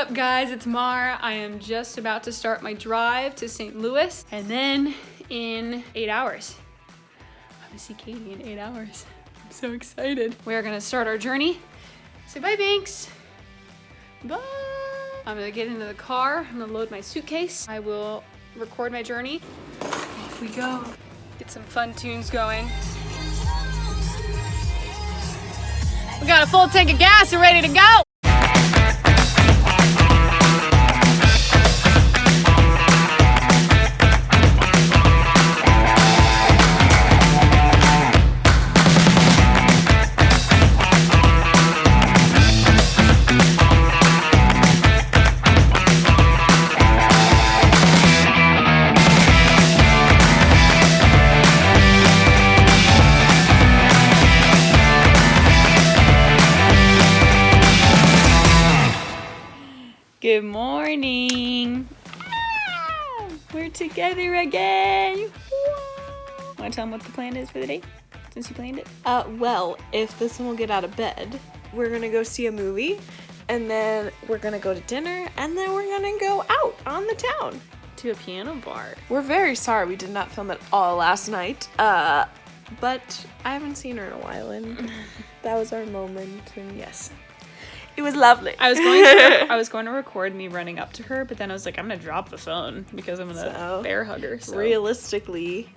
up, guys? It's Mar. I am just about to start my drive to St. Louis, and then in 8 hours. I'm gonna see Katie in 8 hours. I'm so excited. We are gonna start our journey. Say bye, Banks. Bye. I'm gonna get into the car. I'm gonna load my suitcase. I will record my journey. Off we go. Get some fun tunes going. We got a full tank of gas and ready to go. Good morning. We're together again. Want to tell them what the plan is for the day, since you planned it? Well, if this one will get out of bed, we're gonna go see a movie, and then we're gonna go to dinner, and then we're gonna go out on the town. To a piano bar. We're very sorry we did not film at all last night, but I haven't seen her in a while, and that was our moment, and yes. It was lovely. I was going to record me running up to her, but then I was like, I'm gonna drop the phone because I'm gonna bear hug her. So. Realistically,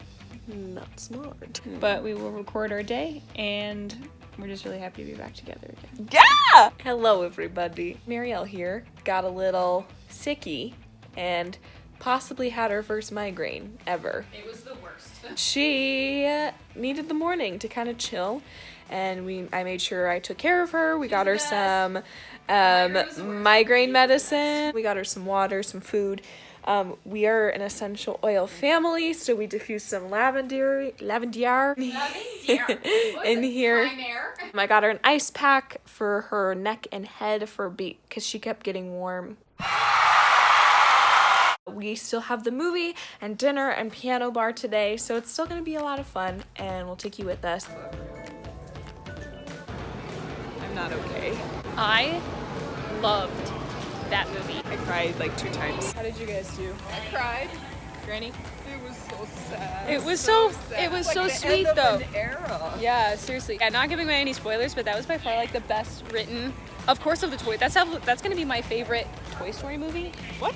not smart. But we will record our day, and we're just really happy to be back together again. Yeah! Hello, everybody. Marielle here. Got a little sicky and possibly had her first migraine ever. It was the worst. She needed the morning to kind of chill. And I made sure I took care of her. We got her some migraine medicine. We got her some water, some food. We are an essential oil family, so we diffused some lavender in here. I got her an ice pack for her neck and head for because she kept getting warm. We still have the movie and dinner and piano bar today, so it's still going to be a lot of fun, and we'll take you with us. Not okay. I loved that movie. I cried like 2 times. How did you guys do? I cried. Granny? It was so sad. It was so like sweet end of though. An era. Yeah, seriously. Yeah, not giving away any spoilers, but that was by far like the best written, of course, of the toy. That's gonna be my favorite Toy Story movie. What?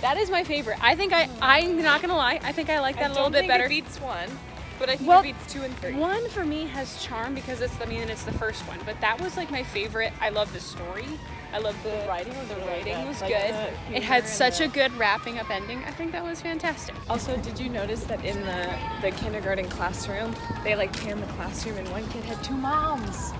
That is my favorite. I think I'm not gonna lie. I think I like that a little bit better. It beats 1. But I think it beats 2 and 3. 1 for me has charm because it's the first one. But that was like my favorite. I love the story. I love the writing. The writing was like good. It had such a good wrapping up ending. I think that was fantastic. Also, did you notice that in the kindergarten classroom, they like panned the classroom and one kid had 2 moms?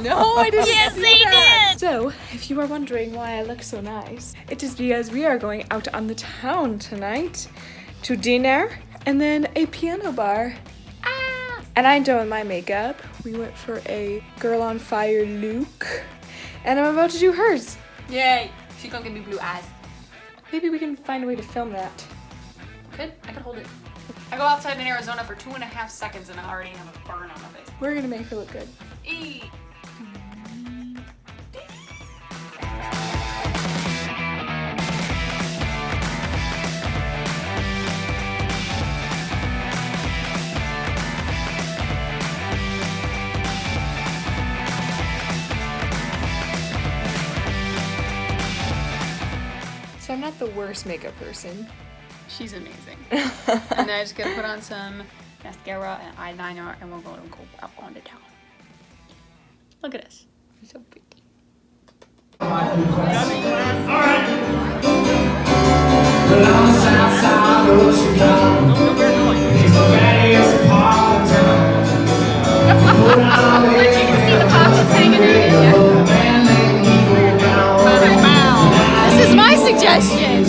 No, I didn't. Yes, they did! So, if you are wondering why I look so nice, it is because we are going out on the town tonight to dinner and then a piano bar. And I'm doing my makeup. We went for a Girl on Fire look. And I'm about to do hers. Yay. She's gonna give me blue eyes. Maybe we can find a way to film that. I could hold it. I go outside in Arizona for 2.5 seconds and I already have a burn on my face. We're gonna make her look good. So I'm not the worst makeup person. She's amazing. And then I just gotta put on some mascara and eyeliner and we're gonna go out on the town. Look at us. We're so pretty. Alright. But on the south side of Chicago, it's the baddest part of town. But you can see the pockets hanging out. This is my suggestion.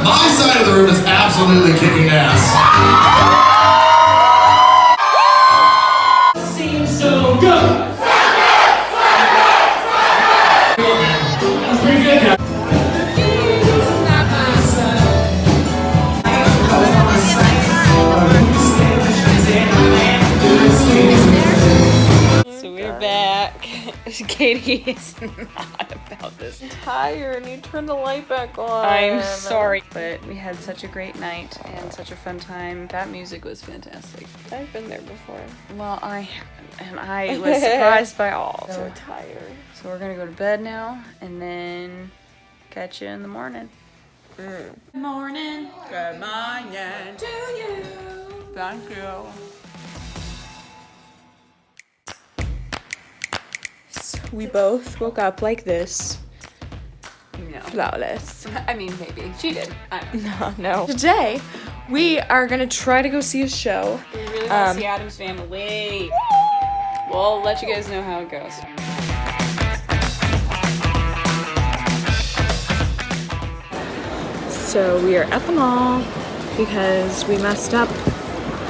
My side of the room is absolutely kicking ass. Seems so good. Katie is not about this. I'm tired. You turn the light back on. I'm sorry. But we had such a great night and such a fun time. That music was fantastic. I've been there before. Well, I haven't, and I was surprised by all. So tired. So we're gonna go to bed now and then catch you in the morning. Good morning to you. Thank you. We both woke up like this. No. Flawless. I mean, maybe. She did. I don't know. No. Today, we are gonna try to go see a show. We really want to see Adam's Family. We'll let you guys know how it goes. So we are at the mall because we messed up.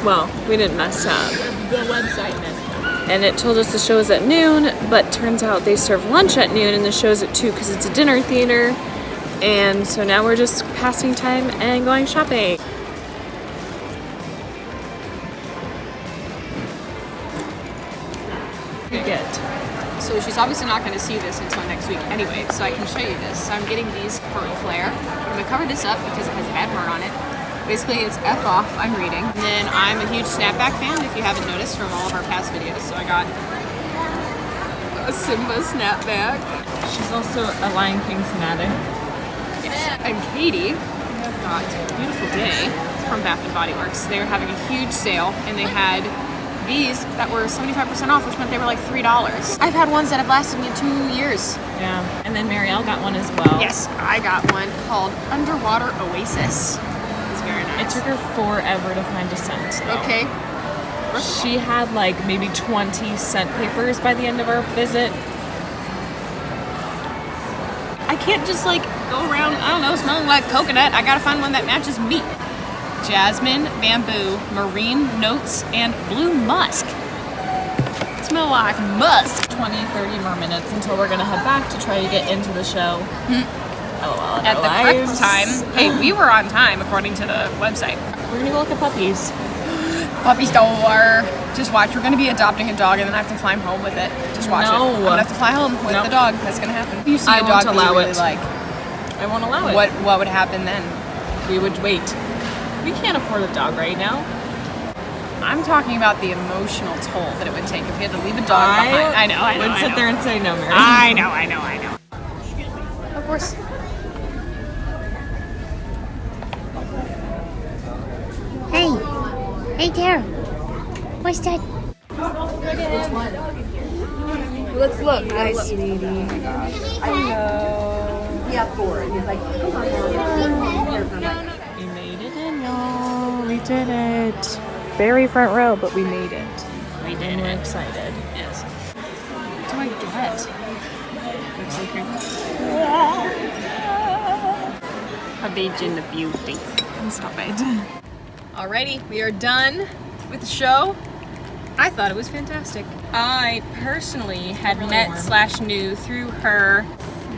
Well, we didn't mess up. The website messed up. And it told us the show is at noon, but turns out they serve lunch at noon and the show's at 2 because it's a dinner theater. And so now we're just passing time and going shopping. We get. So she's obviously not going to see this until next week anyway, so I can show you this. So I'm getting these for Claire. I'm going to cover this up because it has a bad word on it. Basically, it's F off, I'm reading. And then I'm a huge snapback fan, if you haven't noticed from all of our past videos. So I got a Simba snapback. She's also a Lion King fanatic. Yes. And Katie got Beautiful Day from Bath & Body Works. They were having a huge sale, and they had these that were 75% off, which meant they were like $3. I've had ones that have lasted me 2 years. Yeah, and then Marielle got one as well. Yes, I got one called Underwater Oasis. It's very nice. It took her forever to find a scent, though. Okay. She had like maybe 20 scent papers by the end of our visit. I can't just like go around, I don't know, smelling like coconut. I gotta find one that matches me. Jasmine, bamboo, marine notes, and blue musk. Smell like musk. 20-30 more minutes until we're gonna head back to try to get into the show. LOL, At the correct time. Hey, we were on time according to the website. We're gonna go look at puppies. Puppy store. Just watch. We're gonna be adopting a dog, and then I have to fly him home with it. Just watch it. I'm gonna have to fly home with the dog. That's gonna happen. If you see I a dog won't that allow you really it. like, I won't allow it. what would happen then? We would wait. We can't afford a dog right now. I'm talking about the emotional toll that it would take if we had to leave a dog behind. I know. Would sit there and say no, Mary. I know. Of course. Hey there. What's that? Let's look, guys. We made it in, y'all. We did it. Very front row, but we made it. We did. We're excited. Yes. What do I get? A beach in the beauty. Stop it. Alrighty, we are done with the show. I thought it was fantastic. I personally had met/knew through her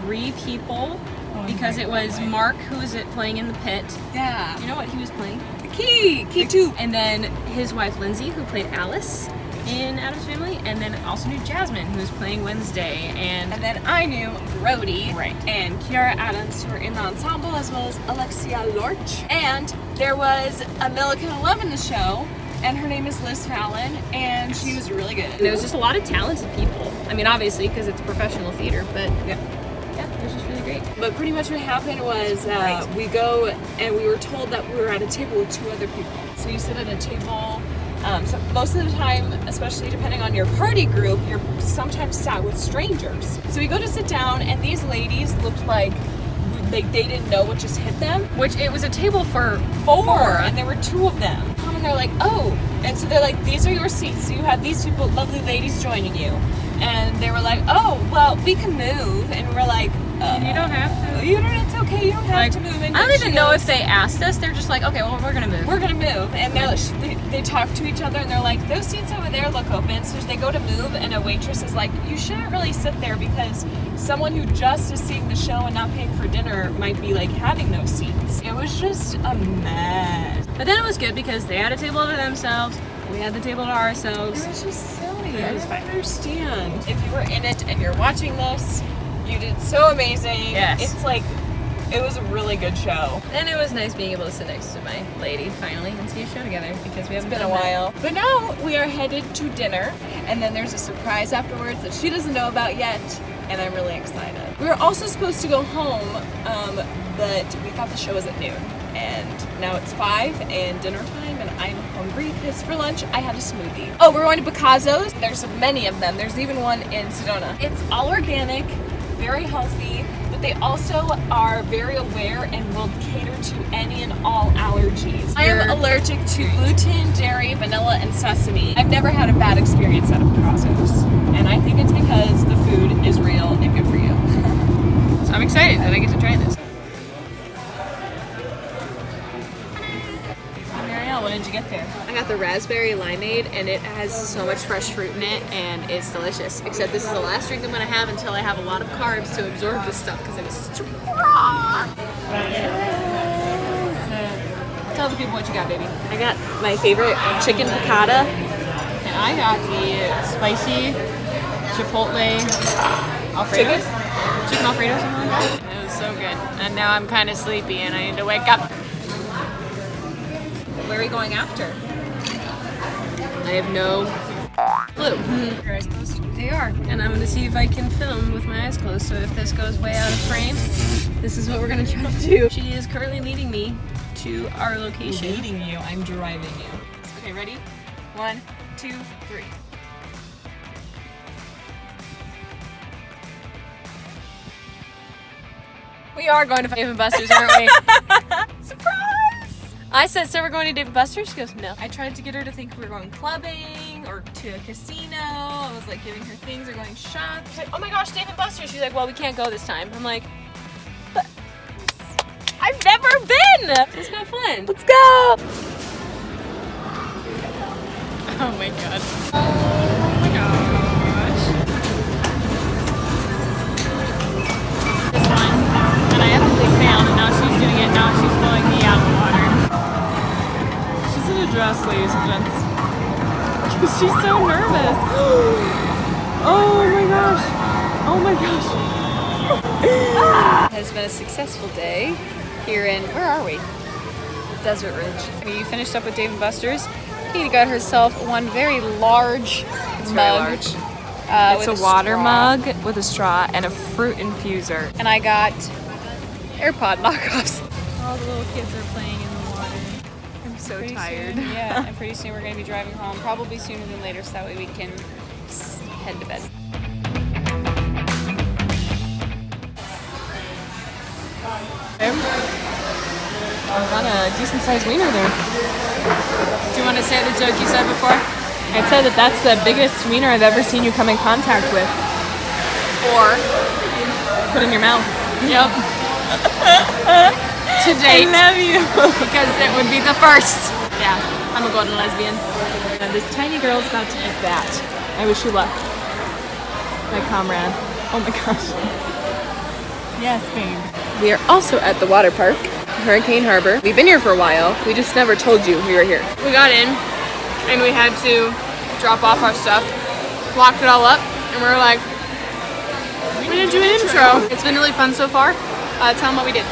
3 people because it was Mark who was playing in the pit. Yeah. You know what he was playing? Key 2. And then his wife Lindsay who played Alice in Adam's Family, and then also knew Jasmine who was playing Wednesday, and then I knew Brody Right. and Kiara Adams who were in the ensemble, as well as Alexia Lorch. And there was a Milliken 11 in the show, and her name is Liz Fallon, and she was really good. And there was just a lot of talented people. I mean, obviously, because it's professional theater, but yeah, it was just really great. But pretty much what happened was we go and we were told that we were at a table with 2 other people. So you sit at a table. So most of the time, especially depending on your party group, you're sometimes sat with strangers. So we go to sit down, and these ladies looked like they didn't know what just hit them. Which it was a table for 4, and there were 2 of them. And they're like, oh, and so they're like, these are your seats. So you have these people, lovely ladies, joining you. And they were like, oh, well, we can move. And we're like, you don't have to. It's okay. You don't have to move. And I don't then even she know goes, if they asked us. They're just like, okay, well, we're gonna move. we're gonna move, and they talk to each other, and they're like, those seats over there look open. So they go to move, and a waitress is like, you shouldn't really sit there because someone who just is seeing the show and not paying for dinner might be like having those seats. It was just a mess. But then it was good because they had a table to themselves. We had the table to ourselves. It was just silly. I don't understand. If you were in it and you're watching this, you did so amazing. Yes. It's like, it was a really good show. And it was nice being able to sit next to my lady finally and see a show together because we haven't It's been a while. But now we are headed to dinner, and then there's a surprise afterwards that she doesn't know about yet, and I'm really excited. We were also supposed to go home, but we thought the show was at noon. And now it's 5 and dinner time, and I'm hungry because for lunch I had a smoothie. Oh, we're going to Picasso's. There's many of them. There's even one in Sedona. It's all organic, very healthy, but they also are very aware and will cater to any and all allergies. I am allergic to gluten, dairy, vanilla, and sesame. I've never had a bad experience at a Picasso's, and I think it's because the food is real and good for you. So I'm excited that I get to try this. Marielle, what did you get there? I got the raspberry limeade, and it has so much fresh fruit in it, and it's delicious. Except this is the last drink I'm gonna have until I have a lot of carbs to absorb this stuff because it is strong. Tell the people what you got, baby. I got my favorite chicken piccata. And I got the spicy chipotle Alfredo. Chicken Alfredo, something like that. It was so good. And now I'm kind of sleepy, and I need to wake up. Where are we going after? I have no clue. Your eyes closed? They are. And I'm gonna see if I can film with my eyes closed. So if this goes way out of frame, this is what we're gonna try to do. She is currently leading me to our location. Leading you, I'm driving you. Okay, ready? 1, 2, 3. We are going to Dave & Buster's, aren't we? Surprise! I said, so we're going to Dave & Buster's? She goes, no. I tried to get her to think we were going clubbing or to a casino. I was like giving her things or going shopping. She's like, oh my gosh, Dave & Buster's. She's like, well, we can't go this time. I'm like, but I've never been. It's kind of fun. Let's go! Oh my god. Oh my gosh. This one that I ethically failed, and now she's doing it. Now she's blowing me out of the water. She's in a dress, ladies and gents. She's so nervous. Oh my gosh. Oh my gosh. It has been a successful day here in, where are we? Desert Ridge. We finished up with Dave & Buster's. Katie got herself one very large mug. It's with a water straw. mug with a straw and a fruit infuser. And I got AirPod knockoffs. All the little kids are playing in the water. I'm so Pretty tired. soon, yeah, and pretty soon we're going to be driving home. Probably sooner than later, so that way we can head to bed. I got a decent sized wiener there. Do you want to say the joke you said before? I said that that's the biggest wiener I've ever seen you come in contact with. Or, Put in your mouth. yep. To date. I love you. Because it would be the first. Yeah, I'm a golden lesbian. And this tiny girl's about to eat that. I wish you luck. My comrade. Oh my gosh. Yes, babe. We are also at the water park, Hurricane Harbor. We've been here for a while. We just never told you we were here. We got in, and we had to drop off our stuff, locked it all up, and we were like, we're gonna do an intro. It's been really fun so far. Tell them what we did.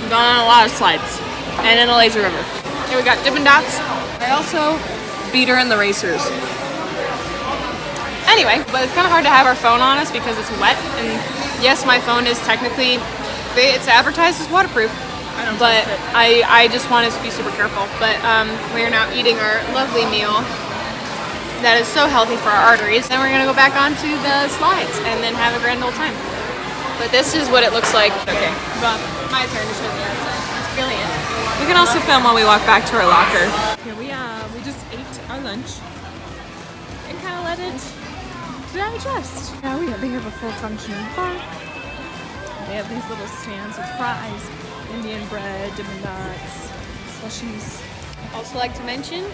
We've gone on a lot of slides. And in a lazy river. And we got Dippin' Dots. I also beat her in the racers. Anyway, but it's kind of hard to have our phone on us because it's wet. And yes, my phone is technically, it's advertised as waterproof. But I just want us to be super careful. But we are now eating our lovely meal that is so healthy for our arteries. Then we're gonna go back onto the slides and then have a grand old time. But this is what it looks like. Okay. But my turn to show the outside. It's brilliant. We can also film while we walk back to our locker. Here we just ate our lunch and kind of let it digest. Now they have a full functioning bar. They have these little stands with fries, Indian bread, Dippin' Dots, slushies. Also like to mention,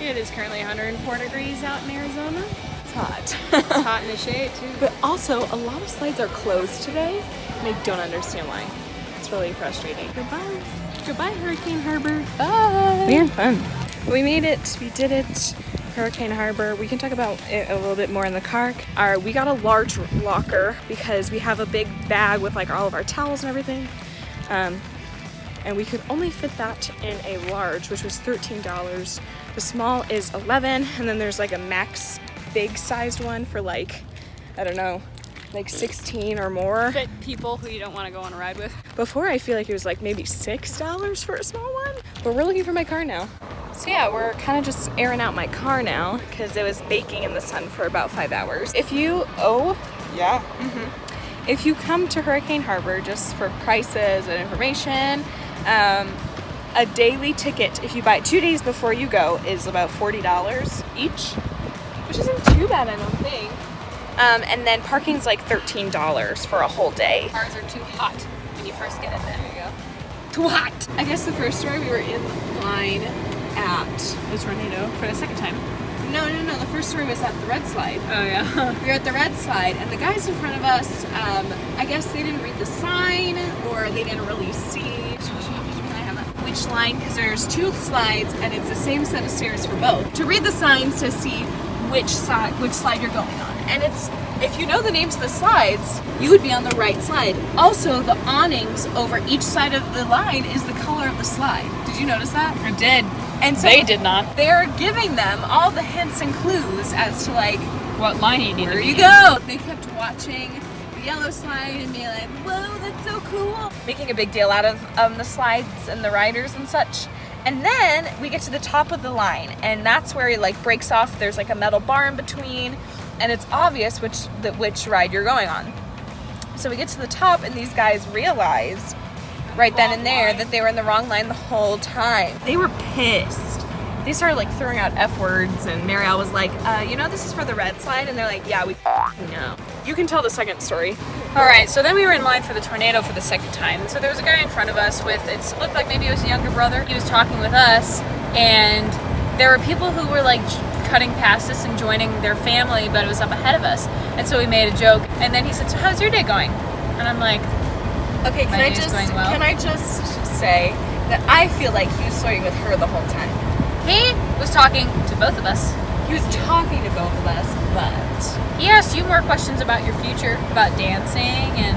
it is currently 104 degrees out in Arizona. It's hot. It's hot in the shade too. But also, a lot of slides are closed today, and I don't understand why. It's really frustrating. Goodbye. Goodbye, Hurricane Harbor. Bye. We had fun. We made it. We did it. Hurricane Harbor. We can talk about it a little bit more in the car. We got a large locker because we have a big bag with like all of our towels and everything. And we could only fit that in a large, which was $13. The small is $11, and then there's like a max big sized one for like, I don't know, like 16 or more. Fit people who you don't want to go on a ride with. Before, I feel like it was like maybe $6 for a small one, but we're looking for my car now. So yeah, we're kind of just airing out my car now because it was baking in the sun for about 5 hours. If you if you come to Hurricane Harbor just for prices and information, a daily ticket, if you buy it 2 days before you go, is about $40 each, which isn't too bad, I don't think. And then parking's like $13 for a whole day. Cars are too hot when you first get in there. There you go. Too hot. I guess the first story we were in line at The tornado for the second time. no, the first story was at the red slide. Oh yeah. We were at the red slide, and the guys in front of us, I guess they didn't read the sign, or they didn't really see which line, because there's 2 slides, and it's the same set of stairs for both. To read the signs to see which slide you're going on, and it's, if you know the names of the slides, you would be on the right slide. Also, the awnings over each side of the line is the color of the slide. Did you notice that? I did. And so They did not. They're giving them all the hints and clues as to like, What line you need where to be you in. go. They kept watching the yellow slide and being like, whoa, that's so cool. Making a big deal out of the slides and the riders and such. And then we get to the top of the line, and that's where it like breaks off. There's like a metal bar in between, and it's obvious which ride you're going on. So we get to the top, and these guys realized right then and there that they were in the wrong line the whole time. They were pissed. They started like throwing out F words, and Marielle was like, this is for the red slide, and they're like, yeah, we know. You can tell the second story. All right, so then we were in line for the tornado for the second time. So there was a guy in front of us with, it looked like maybe it was a younger brother. He was talking with us, and there were people who were like cutting past us and joining their family, but it was up ahead of us. And so we made a joke, and then he said, so how's your day going? And I'm like, Okay, My day is going well. can I just say that I feel like he was flirting with her the whole time. he was talking to both of us. He was talking to both of us, but He asked you more questions about your future, about dancing, and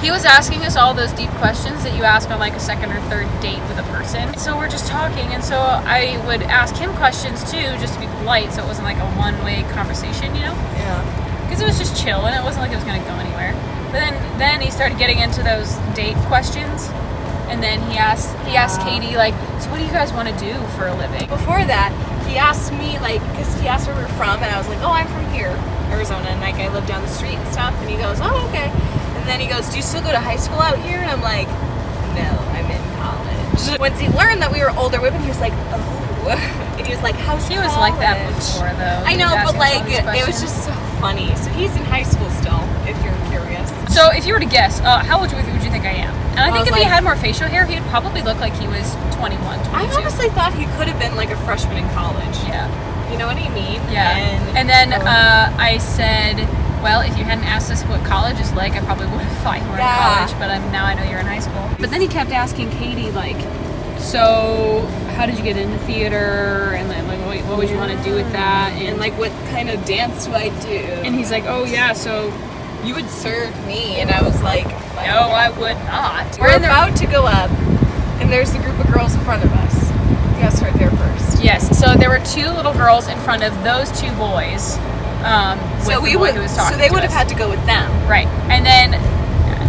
he was asking us all those deep questions that you ask on like a second or third date with a person. So we're just talking, and so I would ask him questions too, just to be polite, so it wasn't like a one-way conversation, you know? yeah. Because it was just chill, and it wasn't like it was going to go anywhere. But then he started getting into those date questions, and then he asked Katie, like, so what do you guys want to do for a living? Before that, he asked me, like, because he asked where we were from, and I was like, oh, I'm from here, Arizona, and like I live down the street and stuff, and he goes, oh, okay. And then he goes, do you still go to high school out here? And I'm like, no, I'm in college. Once he learned that we were older women, he was like, oh. And he was like, how's He college? was like that before, though. I He know, was but asking us all like, these it was questions. just so funny. So he's in high school still, if you're curious. So if you were to guess, how old would you think I am? And I think was if he like- had more facial hair, he would probably look like he was 21, 22. I honestly thought he could have been like a freshman in college. Yeah. You know what I mean? Yeah. And then I said, well, if you hadn't asked us what college is like, I probably would have thought you were in college, but now I know you're in high school. But then he kept asking Katie, like, so how did you get into theater? And then, like, what would you want to do with that? And like, what kind of dance do I do? And he's like, oh, yeah, so you would serve me. And I was like, no, I would not. We're about to go up, and there's the group of girls in front of us. Guess right there first. Yes, so there were 2 little girls in front of those 2 boys. So with the boy who was talking So they to would have us. had to go with them. Right. And then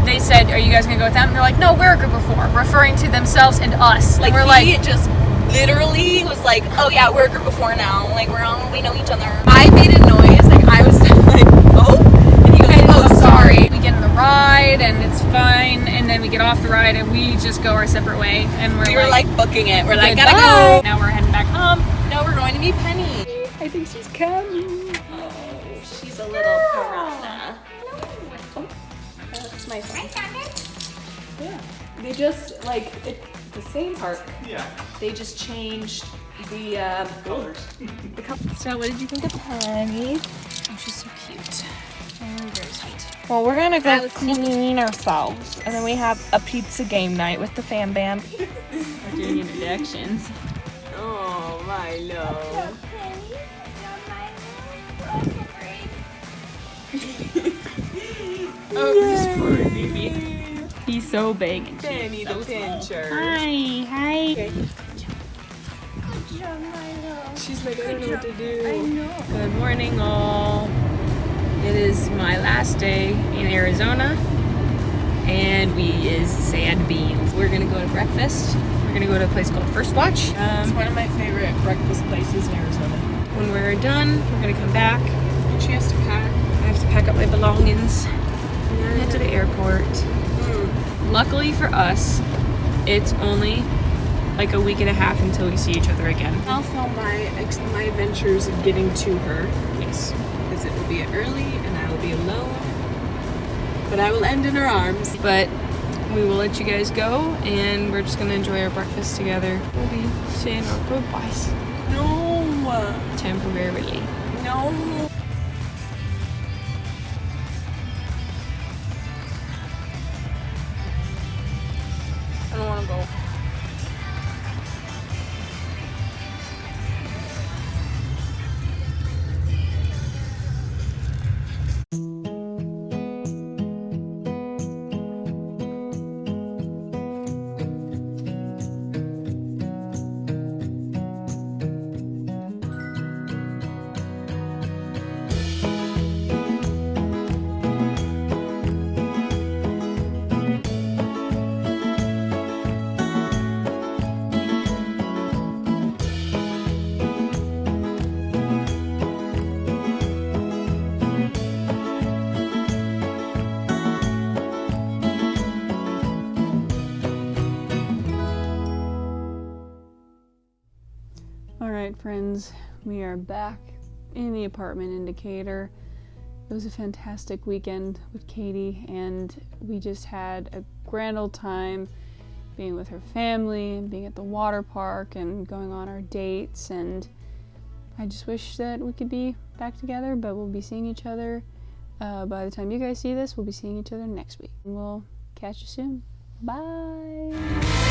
they said, are you guys going to go with them? And they're like, no, we're a group of 4, referring to themselves and us. Like, and we're he like, just literally was like, oh yeah, we're a group of 4 now. Like, we know each other. I made a noise. Like, I was like, oh. And he goes, oh, sorry. We get in the ride and it's fine. And then we get off the ride and we just go our separate way. And We were like booking it. We're like, goodbye. gotta go. Now we're heading back home. No, we're going to meet Penny. I think she's coming. She's a little piranha. That's my friend. They just, like, it's the same park. Yeah. They just changed the, Colors. So what did you think of Penny? Oh, she's so cute. Very sweet. Well, we're gonna go clean ourselves, and then we have a pizza game night with the fam bam. We're doing introductions. Oh, Milo. Oh, this poor baby. He's so big. And Penny the pincher. Hi, hi. Good job, Milo. She's like, I don't know what to do. I know. Good morning, all. It is my last day in Arizona, and we is sand beans. We're gonna go to breakfast. We're gonna go to a place called First Watch. It's one of my favorite breakfast places in Arizona. When we're done, we're gonna come back. And she has to pack. I have to pack up my belongings and head to the airport. Luckily for us, it's only like a week and a half until we see each other again. I'll film my adventures of getting to her. Yes. Because it will be early and I will be alone. But I will end in her arms. But we will let you guys go, and we're just gonna enjoy our breakfast together. We'll be saying our goodbyes. No. Temporarily. No. I don't want to go. Alright friends, we are back in the apartment in Decatur. It was a fantastic weekend with Katie, and we just had a grand old time being with her family and being at the water park and going on our dates, and I just wish that we could be back together, but we'll be seeing each other by the time you guys see this. We'll be seeing each other next week. And we'll catch you soon. Bye!